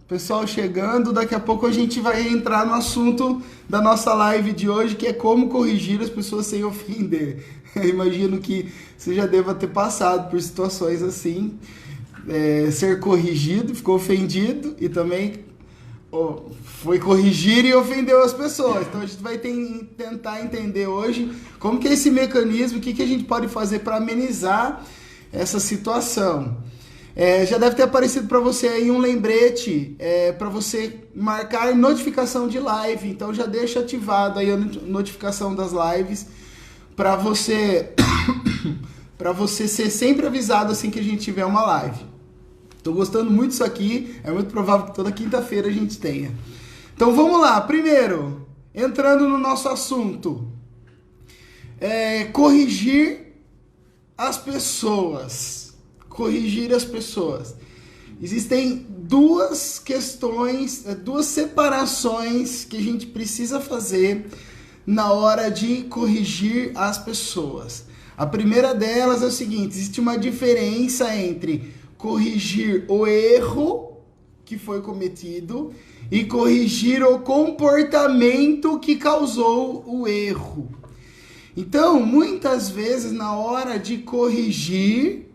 Pessoal chegando, daqui a pouco a gente vai entrar no assunto da nossa live de hoje, que é como corrigir as pessoas sem ofender. Eu imagino que você já deva ter passado por situações assim, ser corrigido, ficou ofendido e também foi corrigir e ofendeu as pessoas. Então a gente vai tentar entender hoje como que é esse mecanismo, o que a gente pode fazer para amenizar essa situação. Já deve ter aparecido para você aí um lembrete para você marcar notificação de live. Então já deixa ativado aí a notificação das lives para você ser sempre avisado assim que a gente tiver uma live. Tô gostando muito disso aqui, é muito provável que toda quinta-feira a gente tenha. Então vamos lá, primeiro, entrando no nosso assunto, corrigir as pessoas. Corrigir as pessoas. Existem duas questões, duas separações que a gente precisa fazer na hora de corrigir as pessoas. A primeira delas é o seguinte: existe uma diferença entre corrigir o erro que foi cometido e corrigir o comportamento que causou o erro. Então, muitas vezes, na hora de corrigir,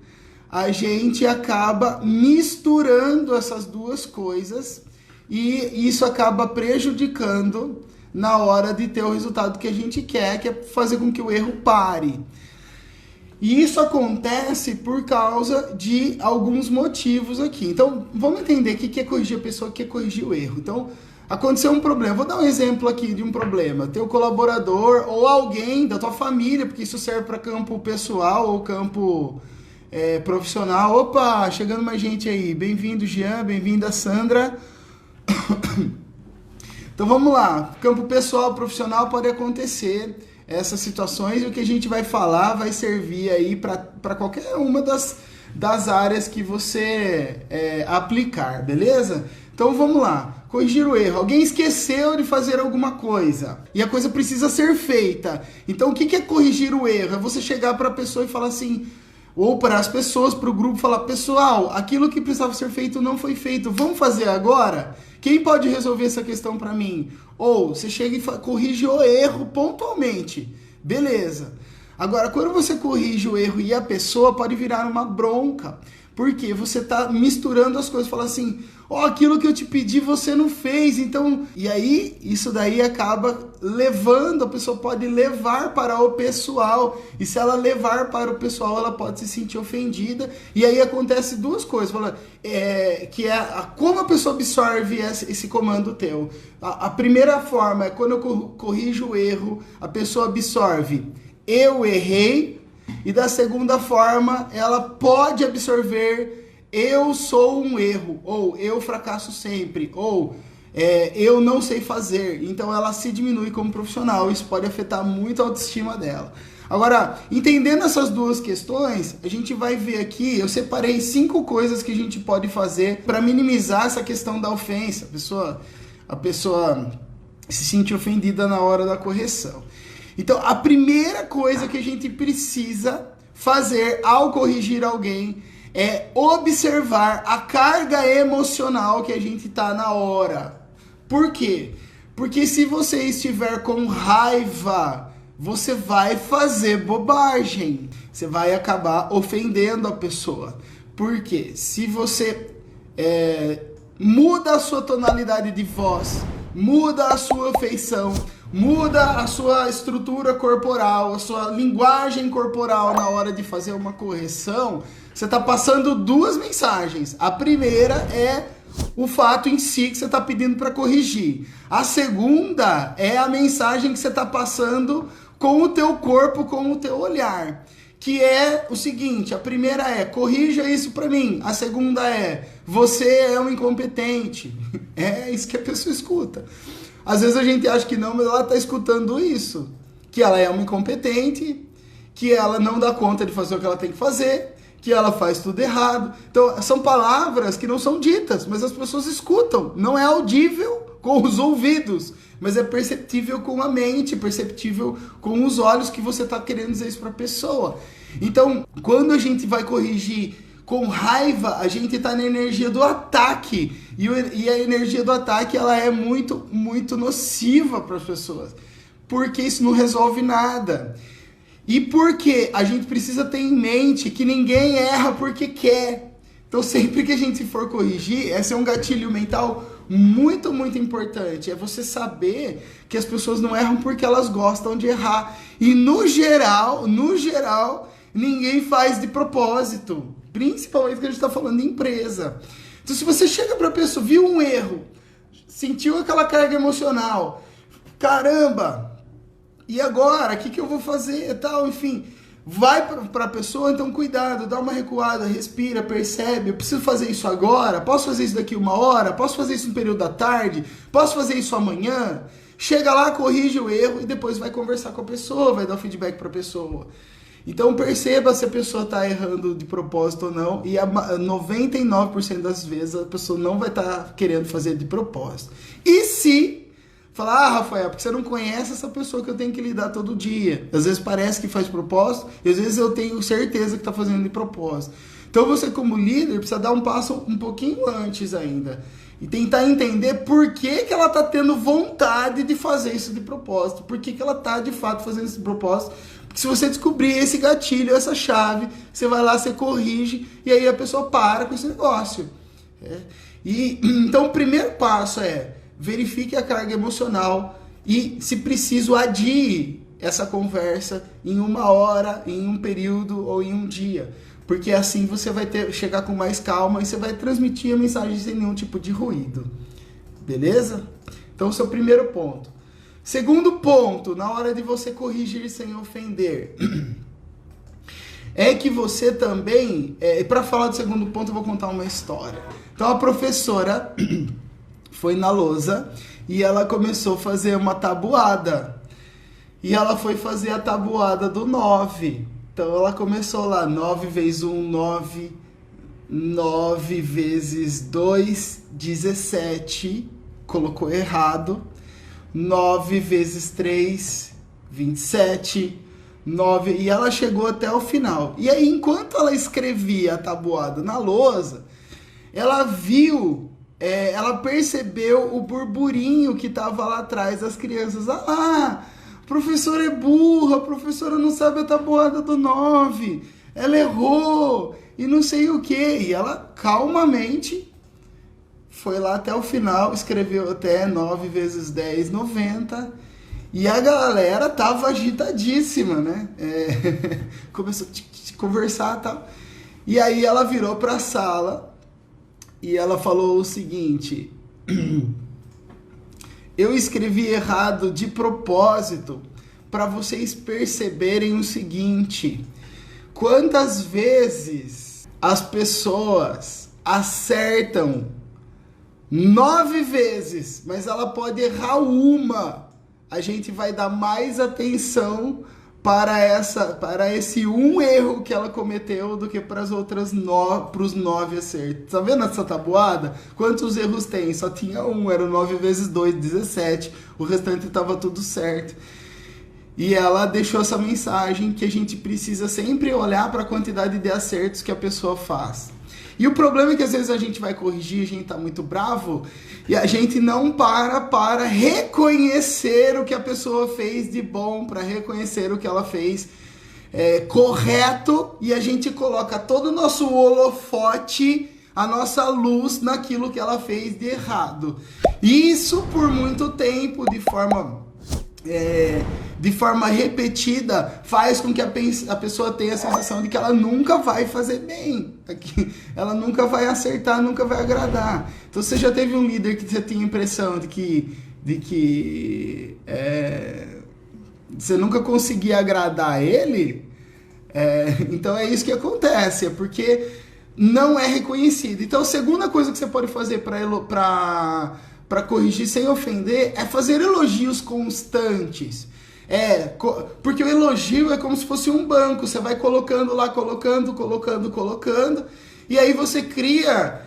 a gente acaba misturando essas duas coisas e isso acaba prejudicando na hora de ter o resultado que a gente quer, que é fazer com que o erro pare. E isso acontece por causa de alguns motivos aqui. Então, vamos entender o que é corrigir a pessoa, o que é corrigir o erro. Então, aconteceu um problema. Vou dar um exemplo aqui de um problema. Teu colaborador ou alguém da tua família, porque isso serve para campo pessoal ou campo profissional. Opa, chegando mais gente aí. Bem-vindo, Jean. Bem-vinda, Sandra. Então, vamos lá. Campo pessoal, profissional, pode acontecer essas situações, e o que a gente vai falar vai servir aí para qualquer uma das áreas que você aplicar, beleza? Então vamos lá, corrigir o erro. Alguém esqueceu de fazer alguma coisa e a coisa precisa ser feita. Então o que é corrigir o erro? É você chegar para a pessoa e falar assim, ou para as pessoas, para o grupo, falar: pessoal, aquilo que precisava ser feito não foi feito, vamos fazer agora? Quem pode resolver essa questão para mim? Ou você chega e corrige o erro pontualmente. Beleza. Agora, quando você corrige o erro e a pessoa, pode virar uma bronca. Porque você está misturando as coisas, fala assim: aquilo que eu te pedi você não fez, então... E aí, isso daí acaba levando, a pessoa pode levar para o pessoal, e se ela levar para o pessoal, ela pode se sentir ofendida, e aí acontece duas coisas, como a pessoa absorve esse comando teu. A primeira forma é quando eu corrijo o erro, a pessoa absorve: eu errei. E da segunda forma, ela pode absorver: eu sou um erro, ou eu fracasso sempre, ou eu não sei fazer. Então ela se diminui como profissional, isso pode afetar muito a autoestima dela. Agora, entendendo essas duas questões, a gente vai ver aqui, eu separei 5 coisas que a gente pode fazer para minimizar essa questão da ofensa, a pessoa se sentir ofendida na hora da correção. Então, a primeira coisa que a gente precisa fazer ao corrigir alguém é observar a carga emocional que a gente está na hora. Por quê? Porque se você estiver com raiva, você vai fazer bobagem. Você vai acabar ofendendo a pessoa. Por quê? Se você muda a sua tonalidade de voz, muda a sua feição, muda a sua estrutura corporal, a sua linguagem corporal na hora de fazer uma correção, você está passando 2 mensagens. A primeira é o fato em si que você está pedindo para corrigir. A segunda é a mensagem que você está passando com o teu corpo, com o teu olhar. Que é o seguinte: a primeira é: corrija isso para mim. A segunda é: você é um incompetente. É isso que a pessoa escuta. Às vezes a gente acha que não, mas ela está escutando isso. Que ela é uma incompetente, que ela não dá conta de fazer o que ela tem que fazer, que ela faz tudo errado. Então, são palavras que não são ditas, mas as pessoas escutam. Não é audível com os ouvidos, mas é perceptível com a mente, perceptível com os olhos que você está querendo dizer isso para a pessoa. Então, quando a gente vai corrigir Com raiva, a gente está na energia do ataque. E a energia do ataque, ela é muito, muito nociva para as pessoas. Porque isso não resolve nada. E porque a gente precisa ter em mente que ninguém erra porque quer. Então, sempre que a gente for corrigir, esse é um gatilho mental muito, muito importante. É você saber que as pessoas não erram porque elas gostam de errar. E no geral, ninguém faz de propósito. Principalmente que a gente está falando de empresa. Então, se você chega para a pessoa, viu um erro, sentiu aquela carga emocional, caramba, e agora? O que eu vou fazer? E tal, enfim, vai para a pessoa, então cuidado, dá uma recuada, respira, percebe, eu preciso fazer isso agora? Posso fazer isso daqui 1 hora? Posso fazer isso no período da tarde? Posso fazer isso amanhã? Chega lá, corrige o erro e depois vai conversar com a pessoa, vai dar o feedback para a pessoa. Então perceba se a pessoa está errando de propósito ou não, e 99% das vezes a pessoa não vai estar querendo fazer de propósito. E se falar, Rafael, porque você não conhece essa pessoa que eu tenho que lidar todo dia. Às vezes parece que faz propósito, e às vezes eu tenho certeza que está fazendo de propósito. Então você como líder precisa dar um passo um pouquinho antes ainda. E tentar entender por que ela está tendo vontade de fazer isso de propósito. Por que ela está de fato fazendo isso de propósito. Porque se você descobrir esse gatilho, essa chave, você vai lá, você corrige, e aí a pessoa para com esse negócio. Então o primeiro passo é verifique a carga emocional e, se preciso, adie essa conversa em 1 hora, em um período ou em um dia. Porque assim você vai chegar com mais calma e você vai transmitir a mensagem sem nenhum tipo de ruído. Beleza? Então, esse é o primeiro ponto. Segundo ponto, na hora de você corrigir sem ofender, é que você também... para falar do segundo ponto, eu vou contar uma história. Então, a professora foi na lousa e ela começou a fazer uma tabuada. E ela foi fazer a tabuada do 9. Então, ela começou lá, 9 vezes 1, 9, 9 vezes 2, 17, colocou errado, 9 vezes 3, 27, 9, e ela chegou até o final. E aí, enquanto ela escrevia a tabuada na lousa, ela viu, ela percebeu o burburinho que estava lá atrás das crianças. Ah, a professora é burra, a professora não sabe a tabuada do 9, ela errou, e não sei o que. E ela calmamente foi lá até o final, escreveu até 9 vezes 10, 90, e a galera tava agitadíssima, né? Começou a conversar e tal. E aí ela virou para a sala e ela falou o seguinte: eu escrevi errado de propósito para vocês perceberem o seguinte: quantas vezes as pessoas acertam 9 vezes, mas ela pode errar uma, a gente vai dar mais atenção para esse um erro que ela cometeu do que para as outras para os 9 acertos. Tá vendo essa tabuada? Quantos erros tem? Só tinha um, era 9 vezes 2, 17. O restante estava tudo certo. E ela deixou essa mensagem que a gente precisa sempre olhar para a quantidade de acertos que a pessoa faz. E o problema é que às vezes a gente vai corrigir, a gente tá muito bravo, e a gente não para reconhecer o que a pessoa fez de bom, para reconhecer o que ela fez correto, e a gente coloca todo o nosso holofote, a nossa luz naquilo que ela fez de errado. Isso por muito tempo, de forma repetida, faz com que a pessoa tenha a sensação de que ela nunca vai fazer bem, ela nunca vai acertar, nunca vai agradar. Então, você já teve um líder que você tinha a impressão de que você nunca conseguia agradar ele? Então é isso que acontece, é porque não é reconhecido. Então, a segunda coisa que você pode fazer para corrigir sem ofender é fazer elogios constantes. Porque o elogio é como se fosse um banco, você vai colocando lá, colocando, e aí você cria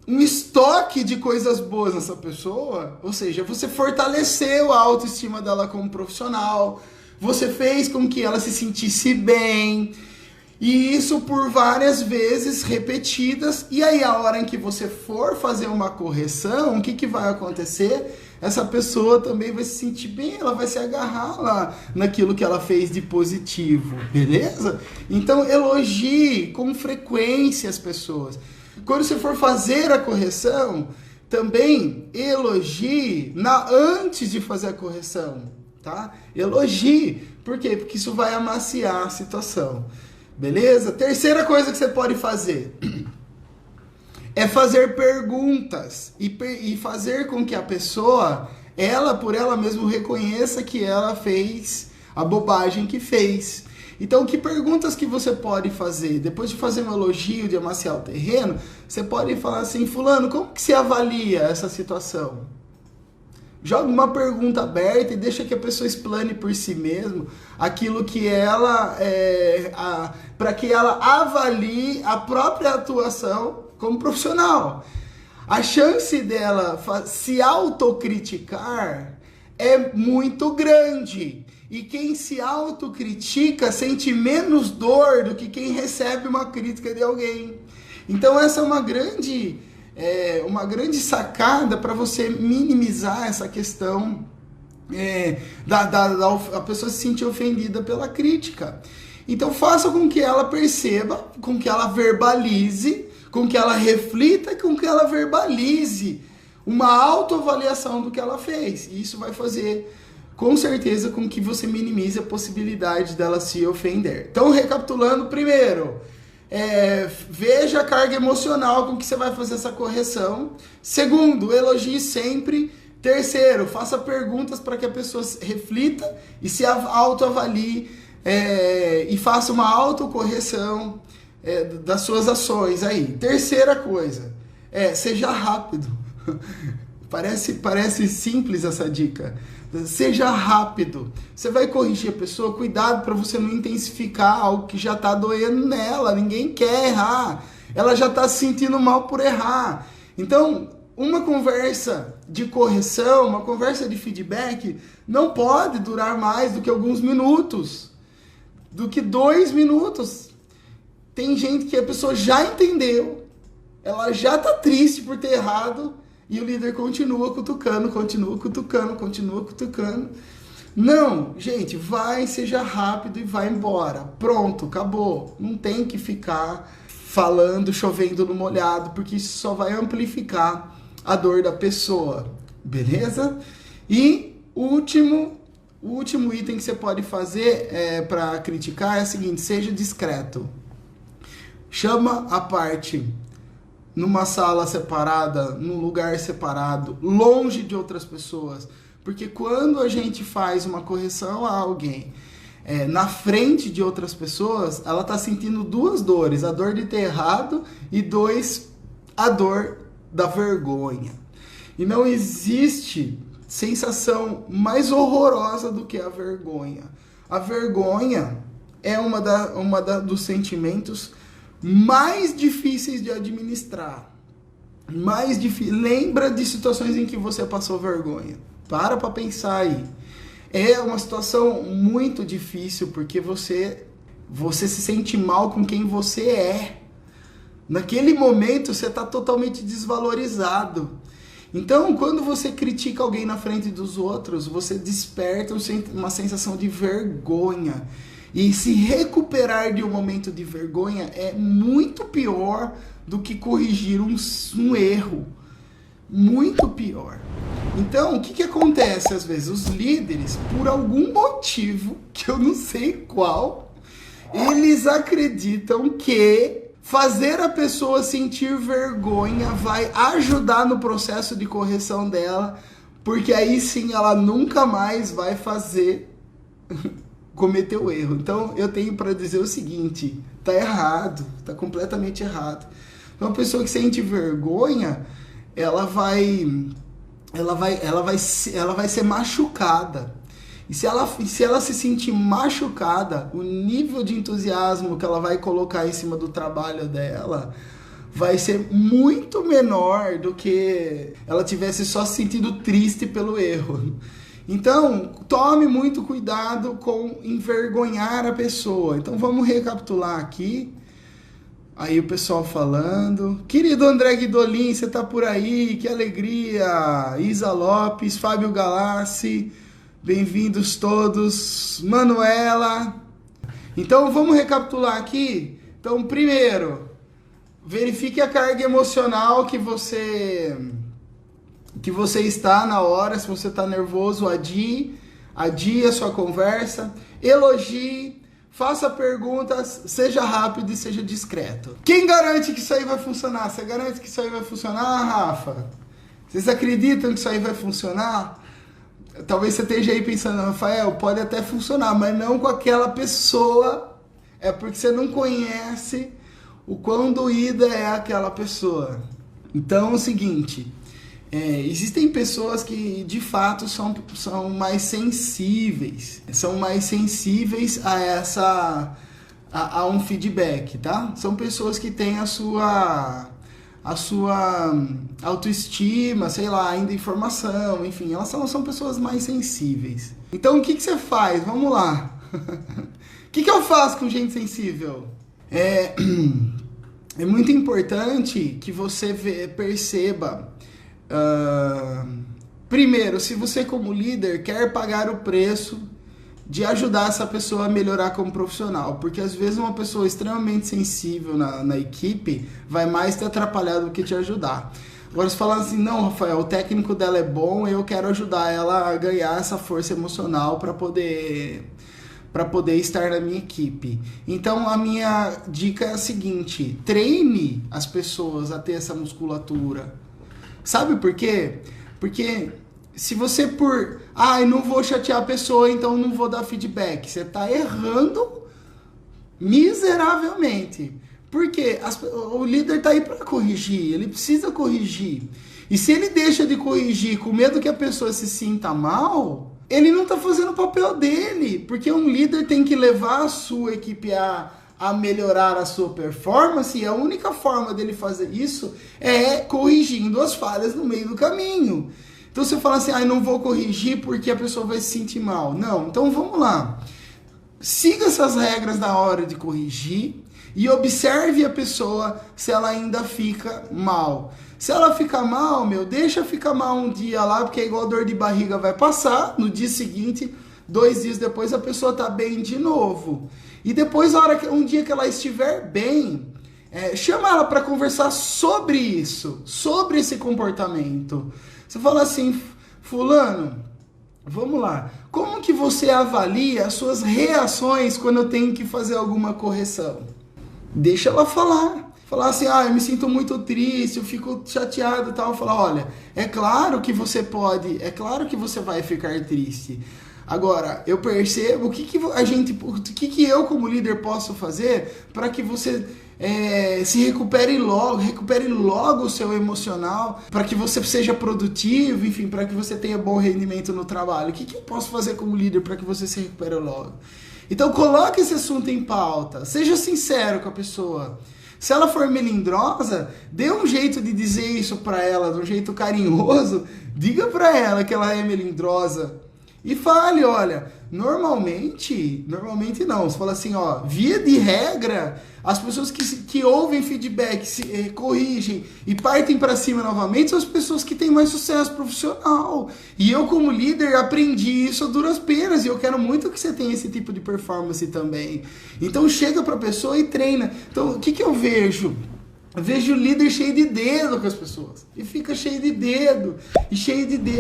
um estoque de coisas boas nessa pessoa, ou seja, você fortaleceu a autoestima dela como profissional, você fez com que ela se sentisse bem, E isso por várias vezes repetidas. E aí a hora em que você for fazer uma correção, o que vai acontecer? Essa pessoa também vai se sentir bem, ela vai se agarrar lá naquilo que ela fez de positivo, beleza? Então elogie com frequência as pessoas. Quando você for fazer a correção, também elogie antes de fazer a correção, tá? Elogie. Por quê? Porque isso vai amaciar a situação. Beleza? Terceira coisa que você pode fazer é fazer perguntas e fazer com que a pessoa, ela por ela mesma, reconheça que ela fez a bobagem que fez. Então, que perguntas que você pode fazer? Depois de fazer um elogio, de amaciar o terreno, você pode falar assim: fulano, como que você avalia essa situação? Joga uma pergunta aberta e deixa que a pessoa explane por si mesma aquilo que ela para que ela avalie a própria atuação como profissional. A chance dela se autocriticar é muito grande. E quem se autocritica sente menos dor do que quem recebe uma crítica de alguém. Então essa é uma grande sacada para você minimizar essa questão a pessoa se sentir ofendida pela crítica. Então faça com que ela perceba, com que ela verbalize, com que ela reflita e com que ela verbalize uma autoavaliação do que ela fez. E isso vai fazer, com certeza, com que você minimize a possibilidade dela se ofender. Então, recapitulando, primeiro, veja a carga emocional com que você vai fazer essa correção. Segundo, elogie sempre. Terceiro, faça perguntas para que a pessoa reflita e se autoavalie e faça uma autocorreção das suas ações aí. Terceira coisa, seja rápido. Parece simples essa dica. Seja rápido. Você vai corrigir a pessoa, cuidado para você não intensificar algo que já está doendo nela. Ninguém quer errar. Ela já está se sentindo mal por errar. Então, uma conversa de correção, uma conversa de feedback, não pode durar mais do que alguns minutos. Do que 2 minutos. Tem gente que a pessoa já entendeu. Ela já está triste por ter errado. E o líder continua cutucando. Não, gente, seja rápido e vai embora. Pronto, acabou. Não tem que ficar falando, chovendo no molhado, porque isso só vai amplificar a dor da pessoa. Beleza? E o último item que você pode fazer para criticar é o seguinte: seja discreto. Chama a parte numa sala separada, num lugar separado, longe de outras pessoas. Porque quando a gente faz uma correção a alguém na frente de outras pessoas, ela está sentindo 2 dores. A dor de ter errado e 2, a dor da vergonha. E não existe sensação mais horrorosa do que a vergonha. A vergonha é uma dos sentimentos mais difíceis de administrar. Lembra de situações em que você passou vergonha. Para pensar aí. É uma situação muito difícil porque você se sente mal com quem você é. Naquele momento você está totalmente desvalorizado. Então, quando você critica alguém na frente dos outros, você desperta uma sensação de vergonha. E se recuperar de um momento de vergonha é muito pior do que corrigir um erro. Muito pior. Então, o que acontece às vezes? Os líderes, por algum motivo, que eu não sei qual, eles acreditam que fazer a pessoa sentir vergonha vai ajudar no processo de correção dela, porque aí sim ela nunca mais vai cometer o erro. Então eu tenho para dizer o seguinte: tá errado, tá completamente errado. Uma pessoa que sente vergonha, ela vai ser machucada. E se ela se sentir machucada, o nível de entusiasmo que ela vai colocar em cima do trabalho dela vai ser muito menor do que ela tivesse só se sentindo triste pelo erro. Então, tome muito cuidado com envergonhar a pessoa. Então, vamos recapitular aqui. Aí o pessoal falando. Querido André Guidolin, você tá por aí? Que alegria! Isa Lopes, Fábio Galassi, bem-vindos todos. Manuela. Então, vamos recapitular aqui. Então, primeiro, verifique a carga emocional que você está na hora. Se você está nervoso, adie a sua conversa, elogie, faça perguntas, seja rápido e seja discreto. Quem garante que isso aí vai funcionar? Você garante que isso aí vai funcionar, Rafa? Vocês acreditam que isso aí vai funcionar? Talvez você esteja aí pensando, Rafael, pode até funcionar, mas não com aquela pessoa. É porque você não conhece o quão doída é aquela pessoa. Então é o seguinte... existem pessoas que de fato são mais sensíveis, a um feedback, tá? São pessoas que têm a sua autoestima, sei lá, ainda em formação, enfim, elas são pessoas mais sensíveis. Então o que você faz? Vamos lá. O que eu faço com gente sensível? É muito importante que você perceba. Primeiro, se você como líder quer pagar o preço de ajudar essa pessoa a melhorar como profissional, porque às vezes uma pessoa extremamente sensível na equipe vai mais te atrapalhar do que te ajudar. Agora você fala assim, não, Rafael, o técnico dela é bom, eu quero ajudar ela a ganhar essa força emocional para poder estar na minha equipe. Então a minha dica é a seguinte: treine as pessoas a ter essa musculatura. Sabe por quê? Porque se você não vou chatear a pessoa, então não vou dar feedback. Você está errando miseravelmente. Porque o líder está aí para corrigir, ele precisa corrigir. E se ele deixa de corrigir com medo que a pessoa se sinta mal, ele não está fazendo o papel dele. Porque um líder tem que levar a sua equipe a melhorar a sua performance, e a única forma dele fazer isso é corrigindo as falhas no meio do caminho. Então você fala assim, não vou corrigir porque a pessoa vai se sentir mal. Não, então vamos lá. Siga essas regras na hora de corrigir e observe a pessoa se ela ainda fica mal. Se ela fica mal, deixa ficar mal um dia lá, porque é igual dor de barriga, vai passar, no dia seguinte, 2 dias depois a pessoa tá bem de novo. E depois, um dia que ela estiver bem, chama ela para conversar sobre isso, sobre esse comportamento. Você fala assim, fulano, vamos lá, como que você avalia as suas reações quando eu tenho que fazer alguma correção? Deixa ela falar. Falar assim, eu me sinto muito triste, eu fico chateado e tal. Falar, olha, é claro que você vai ficar triste. Agora, eu percebo o que eu como líder posso fazer para que você se recupere logo o seu emocional, para que você seja produtivo, enfim, para que você tenha bom rendimento no trabalho. O que eu posso fazer como líder para que você se recupere logo? Então, coloque esse assunto em pauta, seja sincero com a pessoa. Se ela for melindrosa, dê um jeito de dizer isso para ela, de um jeito carinhoso, diga para ela que ela é melindrosa. E fale, olha, normalmente não, você fala assim, via de regra, as pessoas que ouvem feedback, corrigem e partem para cima novamente são as pessoas que têm mais sucesso profissional. E eu como líder aprendi isso a duras penas e eu quero muito que você tenha esse tipo de performance também. Então chega para a pessoa e treina. Então o que eu vejo? Eu vejo o líder cheio de dedo com as pessoas. E fica cheio de dedo.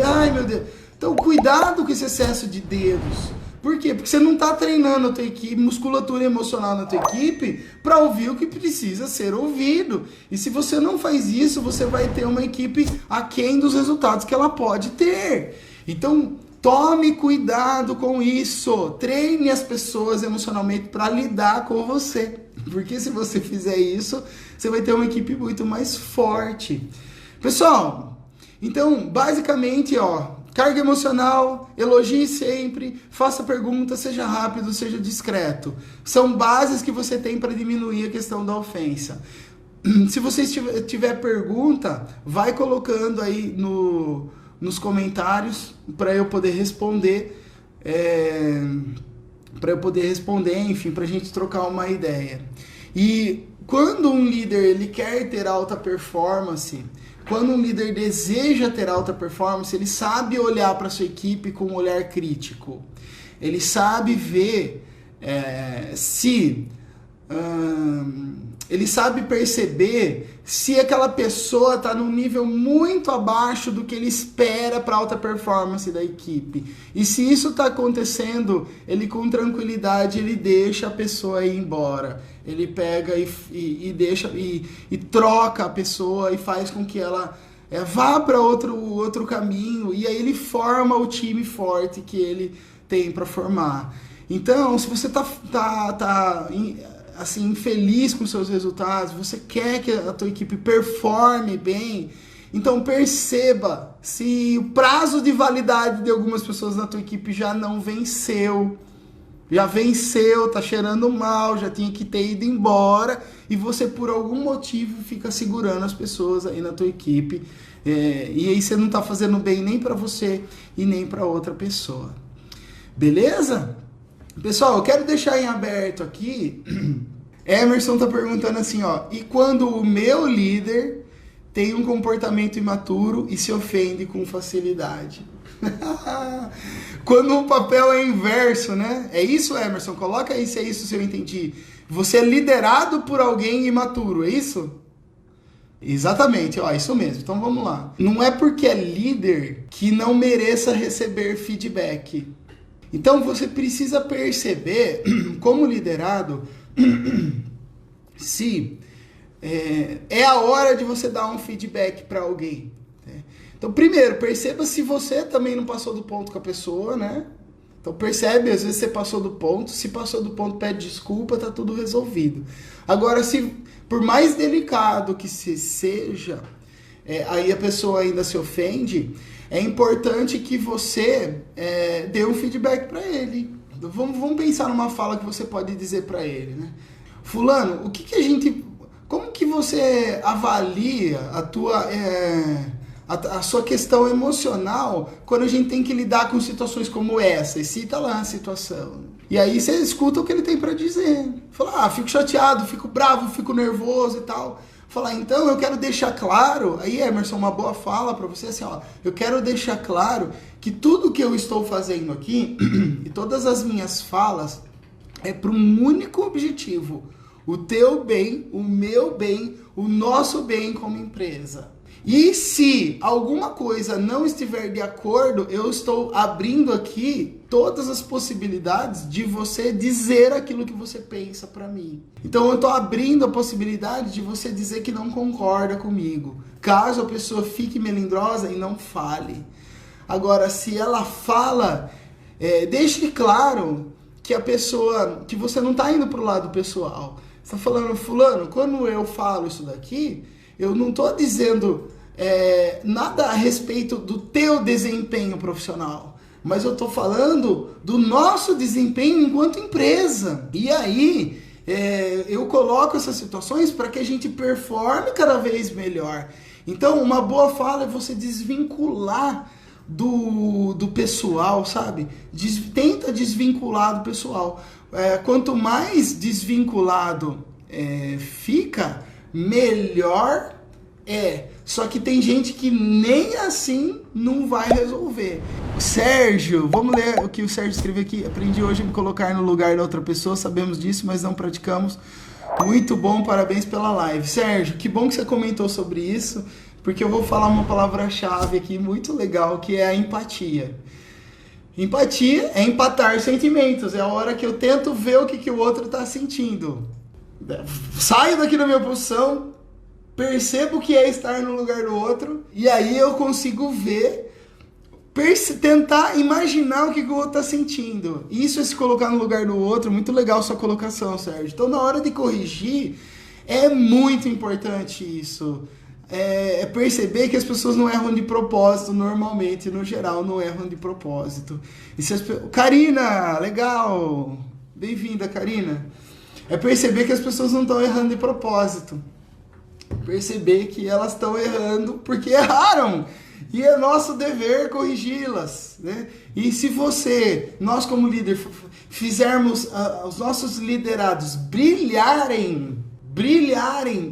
Ai meu Deus. Então, cuidado com esse excesso de dedos. Por quê? Porque você não está treinando a tua equipe, musculatura emocional na tua equipe, para ouvir o que precisa ser ouvido. E se você não faz isso, você vai ter uma equipe aquém dos resultados que ela pode ter. Então, tome cuidado com isso. Treine as pessoas emocionalmente para lidar com você. Porque se você fizer isso, você vai ter uma equipe muito mais forte. Pessoal, então, basicamente, carga emocional, elogie sempre, faça perguntas, seja rápido, seja discreto. São bases que você tem para diminuir a questão da ofensa. Se você tiver pergunta, vai colocando aí nos comentários para eu poder responder, enfim, para a gente trocar uma ideia. E quando um líder ele quer ter alta performance, quando um líder deseja ter alta performance, ele sabe olhar para sua equipe com um olhar crítico. Ele sabe ver ele sabe perceber se aquela pessoa está num nível muito abaixo do que ele espera para alta performance da equipe. E se isso está acontecendo, ele com tranquilidade ele deixa a pessoa ir embora. Ele pega e deixa e troca a pessoa e faz com que ela vá para outro caminho. E aí ele forma o time forte que ele tem para formar. Então, se você tá assim, infeliz com seus resultados, você quer que a tua equipe performe bem, então perceba se o prazo de validade de algumas pessoas na tua equipe já não venceu. Já venceu, tá cheirando mal, já tinha que ter ido embora e você por algum motivo fica segurando as pessoas aí na tua equipe e aí você não tá fazendo bem nem para você e nem para outra pessoa. Beleza? Pessoal, eu quero deixar em aberto aqui, Emerson tá perguntando assim, ó, e quando o meu líder tem um comportamento imaturo e se ofende com facilidade? Quando o papel é inverso, né? É isso, Emerson? Coloca aí se é isso, se eu entendi. Você é liderado por alguém imaturo, é isso? Exatamente, ó, isso mesmo. Então vamos lá. Não é porque é líder que não mereça receber feedback. Então você precisa perceber, como liderado, se é a hora de você dar um feedback para alguém. Né? Então, primeiro, perceba se você também não passou do ponto com a pessoa, né? Então percebe, às vezes você passou do ponto, se passou do ponto, pede desculpa, tá tudo resolvido. Agora, se por mais delicado que seja, aí a pessoa ainda se ofende, é importante que você dê um feedback para ele. Vamos pensar numa fala que você pode dizer para ele, né? Fulano, como que você avalia a sua questão emocional quando a gente tem que lidar com situações como essa? E cita lá a situação. E aí você escuta o que ele tem para dizer. Fala, fico chateado, fico bravo, fico nervoso e tal. Falar, então eu quero deixar claro, aí Emerson, uma boa fala para você, assim, ó, eu quero deixar claro que tudo que eu estou fazendo aqui, e todas as minhas falas, é para um único objetivo, o teu bem, o meu bem, o nosso bem como empresa. E se alguma coisa não estiver de acordo, eu estou abrindo aqui todas as possibilidades de você dizer aquilo que você pensa para mim. Então eu estou abrindo a possibilidade de você dizer que não concorda comigo. Caso a pessoa fique melindrosa e não fale. Agora, se ela fala, deixe claro que a pessoa, que você não está indo para o lado pessoal. Você está falando, fulano, quando eu falo isso daqui, eu não estou dizendo nada a respeito do teu desempenho profissional, mas eu estou falando do nosso desempenho enquanto empresa. E aí eu coloco essas situações para que a gente performe cada vez melhor. Então uma boa fala é você desvincular do pessoal, sabe? Tenta desvincular do pessoal. Quanto mais desvinculado fica, melhor é. Só que tem gente que nem assim não vai resolver. Sérgio, vamos ler o que o Sérgio escreveu aqui. Aprendi hoje a me colocar no lugar da outra pessoa, sabemos disso, mas não praticamos. Muito bom, parabéns pela live. Sérgio, que bom que você comentou sobre isso, porque eu vou falar uma palavra-chave aqui muito legal, que é a empatia. Empatia é empatar sentimentos, é a hora que eu tento ver o que o outro está sentindo. Saio daqui da minha posição, percebo o que é estar no lugar do outro, e aí eu consigo ver, tentar imaginar o que o outro está sentindo. Isso é se colocar no lugar do outro. Muito legal sua colocação, Sérgio. Então, na hora de corrigir, é muito importante isso. É perceber que as pessoas não erram de propósito, normalmente, no geral, não erram de propósito. Karina, legal! Bem-vinda, Karina. É perceber que as pessoas não estão errando de propósito. Perceber que elas estão errando porque erraram. E é nosso dever corrigi-las, né? E se nós como líder, fizermos os nossos liderados brilharem,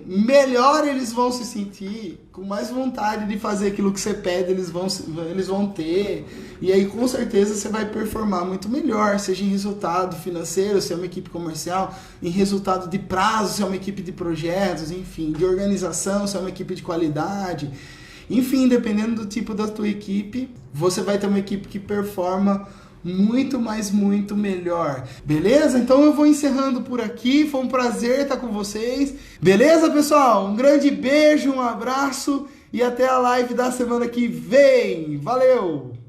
melhor eles vão se sentir, com mais vontade de fazer aquilo que você pede, eles vão ter, e aí com certeza você vai performar muito melhor, seja em resultado financeiro, se é uma equipe comercial, em resultado de prazo, se é uma equipe de projetos, enfim, de organização, se é uma equipe de qualidade, enfim, dependendo do tipo da tua equipe, você vai ter uma equipe que performa muito, mas muito melhor. Beleza? Então eu vou encerrando por aqui. Foi um prazer estar com vocês. Beleza, pessoal? Um grande beijo, um abraço e até a live da semana que vem. Valeu!